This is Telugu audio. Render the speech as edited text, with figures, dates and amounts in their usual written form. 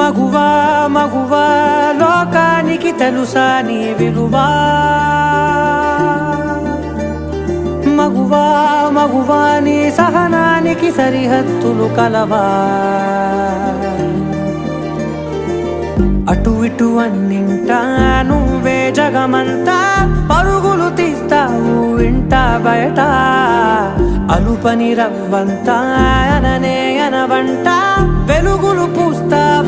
మగువా మగువా లోకానికి తెలుసా నీ విలువా మగువా మగువా నీ సహనానికి సరిహద్దులు కలవా అటు ఇటు అన్నింటా నువ్వే జగమంతా పరుగులు తీస్తావు ఇంట బయట అలుపని రవ్వంతా అననే అనవంట వెలుగులు పూస్తావు